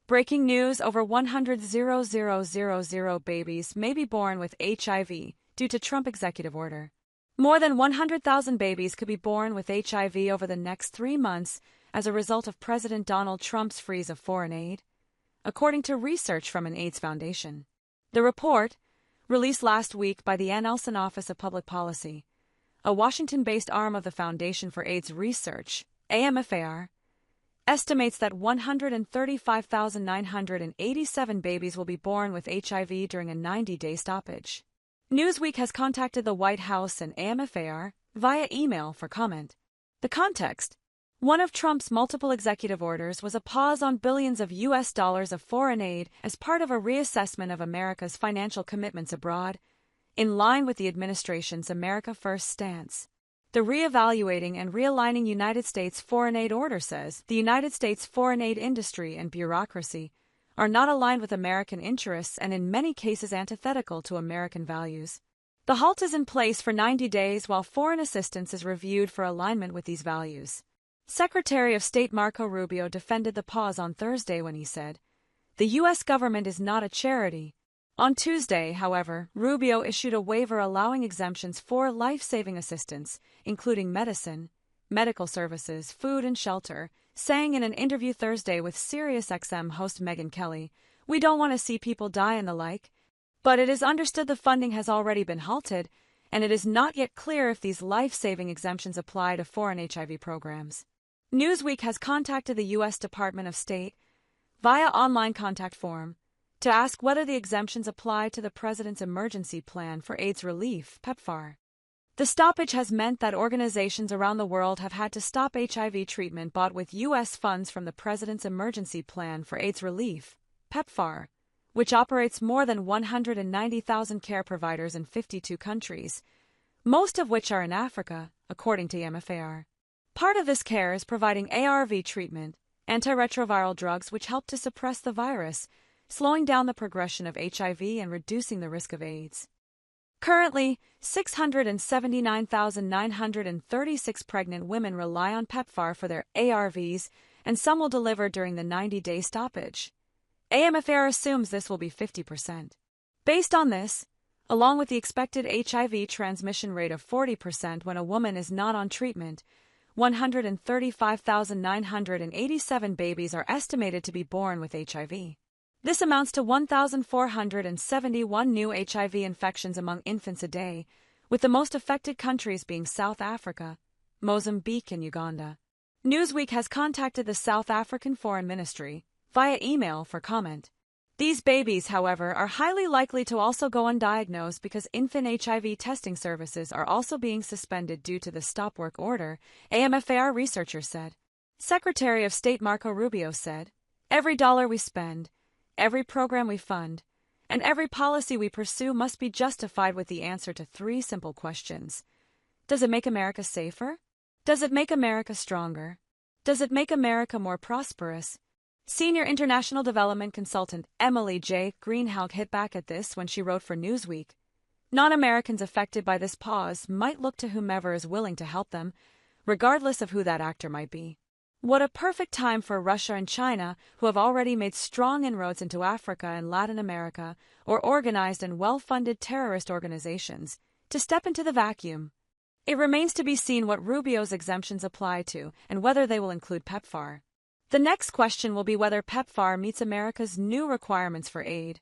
Breaking news: over 100,000 babies may be born with HIV due to Trump executive order. More than 100,000 babies could be born with HIV over the next 3 months as a result of President Donald Trump's freeze of foreign aid, according to research from an AIDS foundation. The report, released last week by the Andelson Office of Public Policy, a Washington-based arm of the Foundation for AIDS Research, amfAR, estimates that 135,987 babies will be born with HIV during a 90-day stoppage. Newsweek has contacted the White House and amfAR via email for comment. The context: one of Trump's multiple executive orders was a pause on billions of US dollars of foreign aid as part of a reassessment of America's financial commitments abroad, in line with the administration's America First stance. The Reevaluating and Realigning United States Foreign Aid Order says the United States foreign aid industry and bureaucracy are not aligned with American interests and in many cases antithetical to American values. The halt is in place for 90 days while foreign assistance is reviewed for alignment with these values. Secretary of State Marco Rubio defended the pause on Thursday when he said, "The U.S. government is not a charity." On Tuesday, however, Rubio issued a waiver allowing exemptions for life-saving assistance, including medicine, medical services, food, and shelter, saying in an interview Thursday with SiriusXM host Megyn Kelly, "We don't want to see people die and the like, but it is understood the funding has already been halted, and it is not yet clear if these life-saving exemptions apply to foreign HIV programs." Newsweek has contacted the U.S. Department of State via online contact form to ask whether the exemptions apply to the President's Emergency Plan for AIDS Relief, PEPFAR. The stoppage has meant that organizations around the world have had to stop HIV treatment bought with U.S. funds from the President's Emergency Plan for AIDS Relief, PEPFAR, which operates more than 190,000 care providers in 52 countries, most of which are in Africa, according to amfAR. Part of this care is providing ARV treatment, antiretroviral drugs which help to suppress the virus, slowing down the progression of HIV and reducing the risk of AIDS. Currently, 679,936 pregnant women rely on PEPFAR for their ARVs, and some will deliver during the 90-day stoppage. amfAR assumes this will be 50%. Based on this, along with the expected HIV transmission rate of 40% when a woman is not on treatment, 135,987 babies are estimated to be born with HIV. This amounts to 1,471 new HIV infections among infants a day, with the most affected countries being South Africa, Mozambique, and Uganda. Newsweek has contacted the South African Foreign Ministry via email for comment. These babies, however, are highly likely to also go undiagnosed because infant HIV testing services are also being suspended due to the stop work order, amfAR researchers said. Secretary of State Marco Rubio said, "Every dollar we spend, every program we fund, and every policy we pursue must be justified with the answer to 3 simple questions. Does it make America safer? Does it make America stronger? Does it make America more prosperous?" Senior international development consultant Emily J. Greenhalgh hit back at this when she wrote for Newsweek, "Non-Americans affected by this pause might look to whomever is willing to help them, regardless of who that actor might be. What a perfect time for Russia and China, who have already made strong inroads into Africa and Latin America, or organized and well-funded terrorist organizations, to step into the vacuum." It remains to be seen what Rubio's exemptions apply to and whether they will include PEPFAR. The next question will be whether PEPFAR meets America's new requirements for aid.